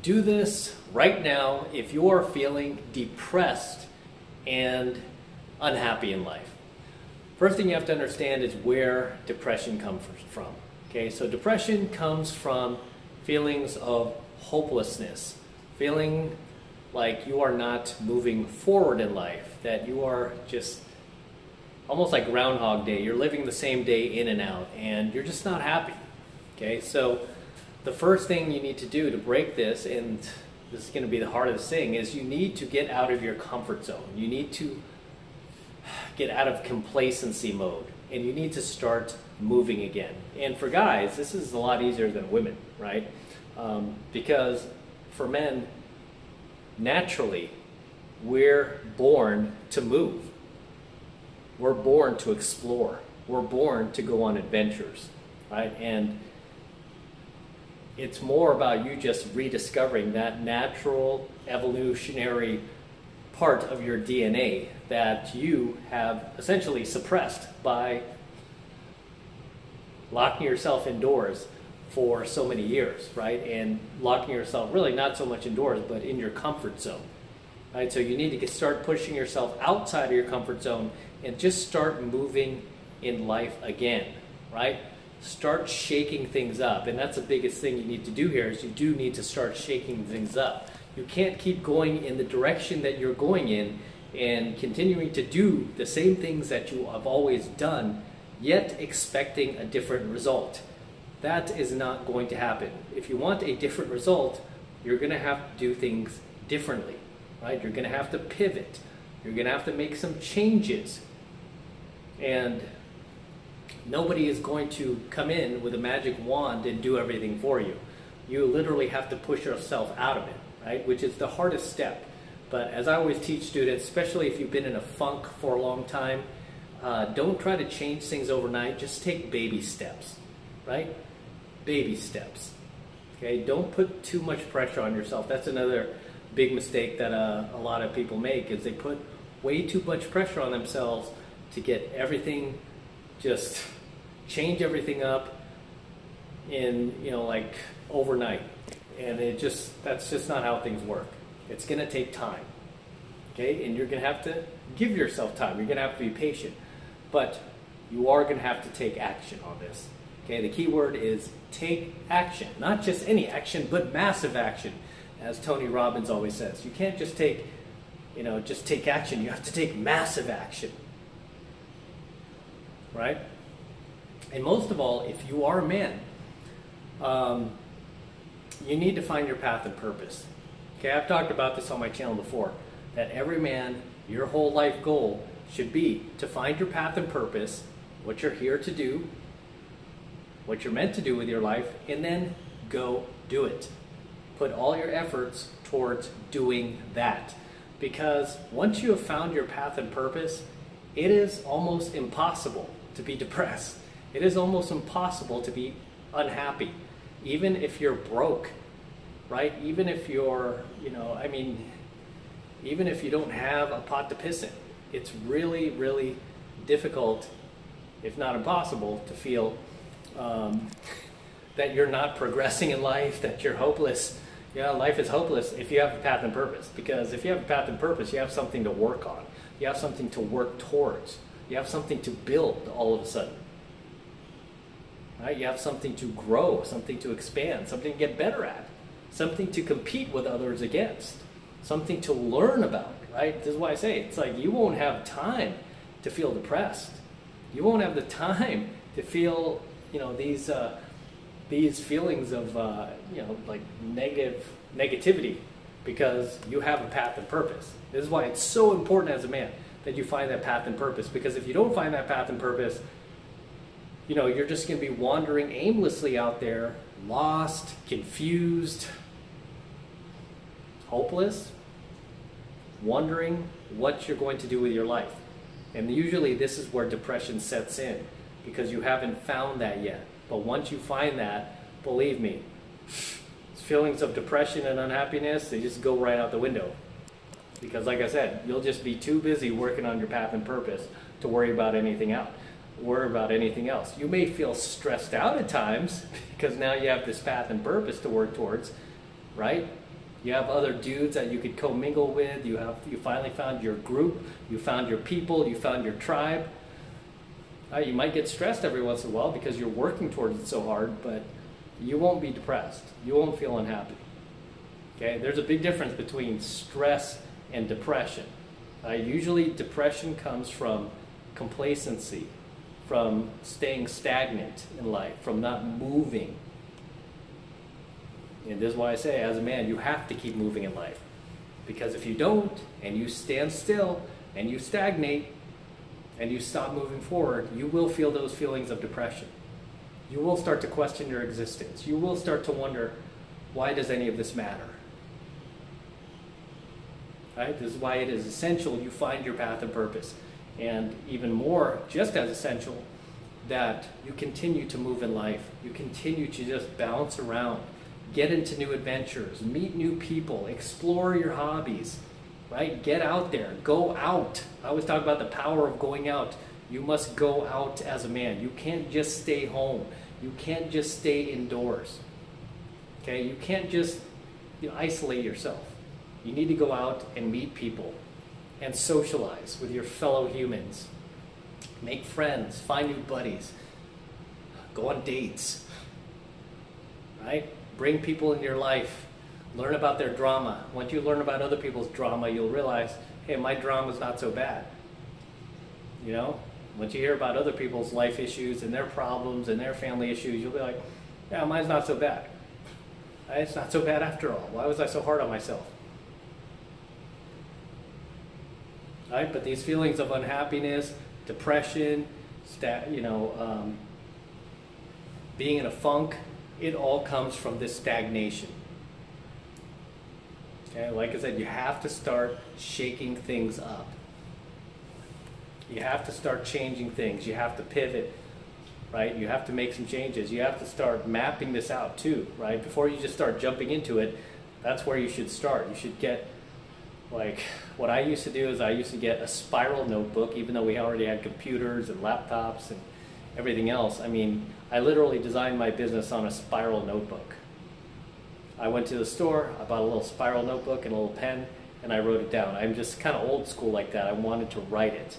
Do this right now if you are feeling depressed and unhappy in life. First thing you have to understand is where depression comes from. Okay, so depression comes from feelings of hopelessness, feeling like you are not moving forward in life, that you are just almost like Groundhog Day. You're living the same day in and out, and you're just not happy. Okay, so the first thing you need to do to break this, and this is going to be the hardest thing, is you need to get out of your comfort zone. You need to get out of complacency mode, and you need to start moving again. And for guys, this is a lot easier than women, right? Because for men, naturally, we're born to move. We're born to explore. We're born to go on adventures, right? And it's more about you just rediscovering that natural evolutionary part of your DNA that you have essentially suppressed by locking yourself indoors for so many years, right? And locking yourself really not so much indoors, but in your comfort zone, right? So you need to start pushing yourself outside of your comfort zone and just start moving in life again, right? Start shaking things up. And that's the biggest thing you need to do here, is you do need to start shaking things up. You can't keep going in the direction that you're going in and continuing to do the same things that you have always done, yet expecting a different result. That is not going to happen. If you want a different result, you're going to have to do things differently, right? You're going to have to pivot. You're going to have to make some changes. And nobody is going to come in with a magic wand and do everything for you. You literally have to push yourself out of it, right? Which is the hardest step. But as I always teach students, especially if you've been in a funk for a long time, don't try to change things overnight. Just take baby steps, right? Baby steps. Okay, don't put too much pressure on yourself. That's another big mistake that a lot of people make, is they put way too much pressure on themselves to get everything, just change everything up in, like overnight. And that's just not how things work. It's going to take time. Okay, and you're going to have to give yourself time. You're going to have to be patient. But you are going to have to take action on this. Okay, the key word is take action. Not just any action, but massive action, as Tony Robbins always says. You can't just take, just take action. You have to take massive action. Right? And most of all, if you are a man, you need to find your path and purpose. Okay, I've talked about this on my channel before, that every man, your whole life goal should be to find your path and purpose, what you're here to do, what you're meant to do with your life, and then go do it. Put all your efforts towards doing that. Because once you have found your path and purpose, it is almost impossible to be depressed. It is almost impossible to be unhappy. Even if you're broke, right? Even if you're, even if you don't have a pot to piss in, it's really, really difficult, if not impossible, to feel that you're not progressing in life, that you're hopeless. Yeah, life is hopeless if you have a path and purpose. Because if you have a path and purpose, you have something to work on. You have something to work towards. You have something to build all of a sudden. Right? You have something to grow, something to expand, something to get better at, something to compete with others against, something to learn about, right? This is why I say it's like you won't have time to feel depressed. You won't have the time to feel, these feelings of, like negativity, because you have a path and purpose. This is why it's so important as a man that you find that path and purpose, because if you don't find that path and purpose, you're just going to be wandering aimlessly out there, lost, confused, hopeless, wondering what you're going to do with your life. And usually this is where depression sets in, because you haven't found that yet. But once you find that, believe me, feelings of depression and unhappiness, they just go right out the window. Because like I said, you'll just be too busy working on your path and purpose to worry about anything else. You may feel stressed out at times because now you have this path and purpose to work towards, right? You have other dudes that you could commingle with. You finally found your group. You found your people. You found your tribe. You might get stressed every once in a while because you're working towards it so hard, but you won't be depressed. You won't feel unhappy. Okay? There's a big difference between stress and depression. Usually depression comes from complacency, from staying stagnant in life, from not moving. And this is why I say, as a man, you have to keep moving in life. Because if you don't, and you stand still, and you stagnate, and you stop moving forward, you will feel those feelings of depression. You will start to question your existence. You will start to wonder, why does any of this matter? Right? This is why it is essential you find your path and purpose. And even more, just as essential, that you continue to move in life. You continue to just bounce around. Get into new adventures, meet new people, explore your hobbies, right? Get out there, go out. I always talk about the power of going out. You must go out as a man. You can't just stay home. You can't just stay indoors. Okay? You can't just isolate yourself. You need to go out and meet people and socialize with your fellow humans. Make friends, find new buddies, go on dates, right? Bring people into your life. Learn about their drama. Once you learn about other people's drama, you'll realize, hey, my drama's not so bad. You know? Once you hear about other people's life issues and their problems and their family issues, you'll be like, yeah, mine's not so bad. It's not so bad after all. Why was I so hard on myself? Right? But these feelings of unhappiness, depression, being in a funk, it all comes from this stagnation. Okay, like I said, you have to start shaking things up. You have to start changing things. You have to pivot, right? You have to make some changes. You have to start mapping this out too, right? Before you just start jumping into it, that's where you should start. You should get, like, what I used to do is I used to get a spiral notebook, even though we already had computers and laptops and everything else. I mean, I literally designed my business on a spiral notebook. I went to the store, I bought a little spiral notebook and a little pen, and I wrote it down. I'm just kind of old school like that. I wanted to write it,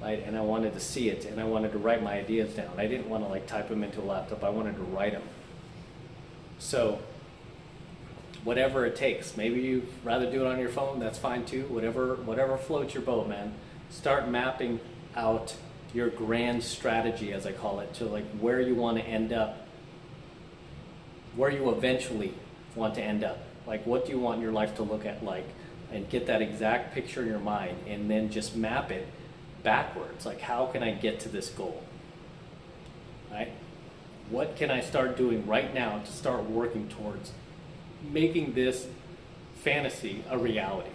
right? And I wanted to see it, and I wanted to write my ideas down. I didn't want to like type them into a laptop. I wanted to write them. So whatever it takes. Maybe you'd rather do it on your phone, that's fine too. Whatever floats your boat, man. Start mapping out your grand strategy, as I call it, to like where you want to end up, where you eventually want to end up. Like, what do you want your life to look at like, and get that exact picture in your mind, and then just map it backwards. Like, how can I get to this goal? Right? What can I start doing right now to start working towards making this fantasy a reality?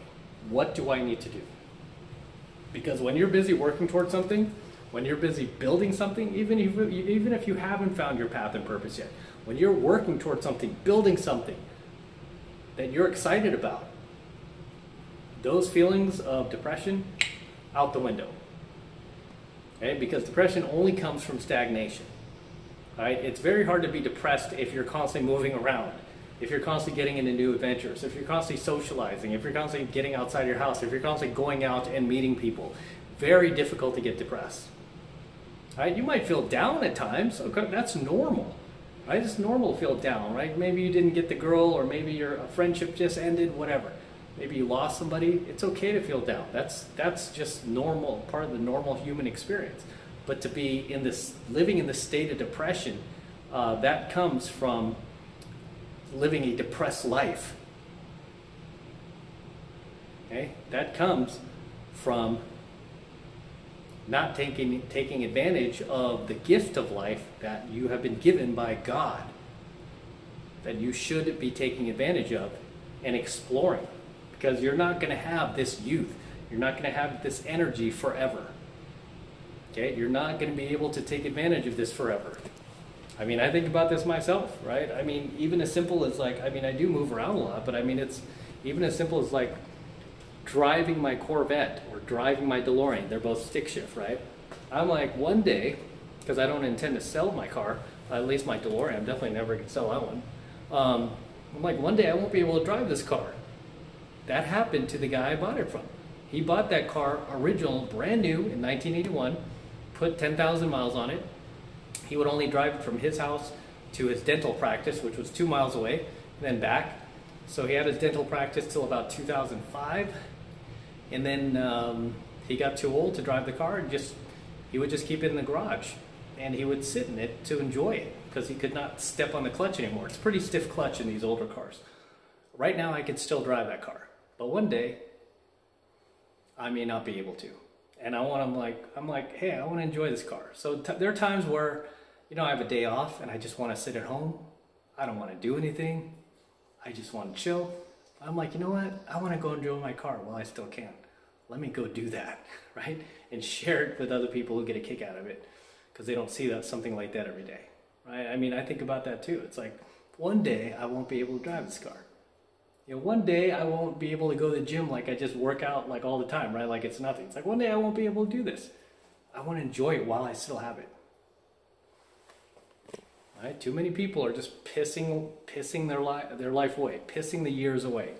What do I need to do? Because when you're busy working towards something, when you're busy building something, even if you haven't found your path and purpose yet, when you're working towards something, building something that you're excited about, those feelings of depression, out the window. Okay? Because depression only comes from stagnation. Right? It's very hard to be depressed if you're constantly moving around, if you're constantly getting into new adventures, if you're constantly socializing, if you're constantly getting outside your house, if you're constantly going out and meeting people. Very difficult to get depressed. Right? You might feel down at times. Okay, that's normal. Right? It's normal to feel down. Right? Maybe you didn't get the girl, or maybe your friendship just ended. Whatever. Maybe you lost somebody. It's okay to feel down. That's just normal, part of the normal human experience. But to be in this, living in this state of depression, that comes from living a depressed life. Okay? That comes from not taking advantage of the gift of life that you have been given by God, that you should be taking advantage of and exploring, because you're not going to have this youth, you're not going to have this energy forever. Okay, you're not going to be able to take advantage of this forever. I mean, I think about this myself, right? I mean, even as simple as like, I mean, I do move around a lot, but I mean, it's even as simple as like driving my Corvette or driving my DeLorean. They're both stick shift, right? I'm like, one day, because I don't intend to sell my car, at least my DeLorean, I'm definitely never going to sell that one. I'm like, one day I won't be able to drive this car. that happened to the guy I bought it from. He bought that car original, brand new in 1981, put 10,000 miles on it. He would only drive it from his house to his dental practice, which was 2 miles away, and then back. So he had his dental practice till about 2005, and then he got too old to drive the car, and he would just keep it in the garage, and he would sit in it to enjoy it because he could not step on the clutch anymore. It's a pretty stiff clutch in these older cars. Right now I could still drive that car, but one day I may not be able to. And I'm like, hey, I want to enjoy this car. So there are times where, you know, I have a day off and I just want to sit at home. I don't want to do anything. I just want to chill. I'm like, you know what? I want to go enjoy my car while I still can. Let me go do that, right? And share it with other people who get a kick out of it because they don't see something like that every day, right? I mean, I think about that too. It's like, one day I won't be able to drive this car. You know, one day I won't be able to go to the gym like I just work out like all the time, right? Like it's nothing. It's like one day I won't be able to do this. I want to enjoy it while I still have it. Right? Too many people are just pissing their life away, pissing the years away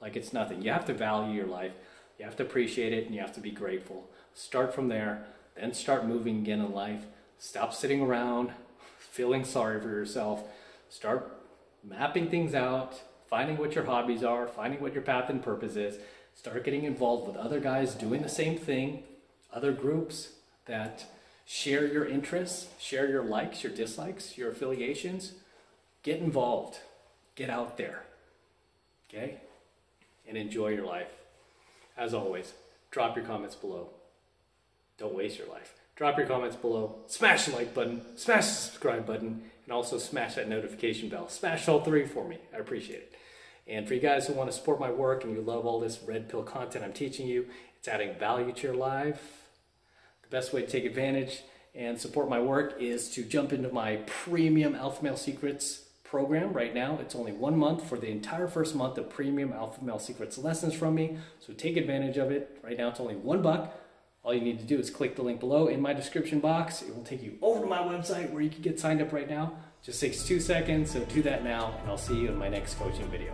like it's nothing. You have to value your life. You have to appreciate it, and you have to be grateful. Start from there, then start moving again in life. Stop sitting around feeling sorry for yourself. Start mapping things out, finding what your hobbies are, finding what your path and purpose is. Start getting involved with other guys doing the same thing, other groups that share your interests, share your likes, your dislikes, your affiliations. Get involved. Get out there. Okay? And enjoy your life. As always, drop your comments below. Don't waste your life. Drop your comments below. Smash the like button. Smash the subscribe button. And also smash that notification bell. Smash all three for me. I appreciate it. And for you guys who want to support my work and you love all this red pill content I'm teaching you, it's adding value to your life. The best way to take advantage and support my work is to jump into my premium Alpha Male Secrets program right now. It's only 1 month for the entire first month of premium Alpha Male Secrets lessons from me. So take advantage of it. Right now it's only $1. All you need to do is click the link below in my description box. It will take you over to my website where you can get signed up right now. Just takes 2 seconds, so do that now, and I'll see you in my next coaching video.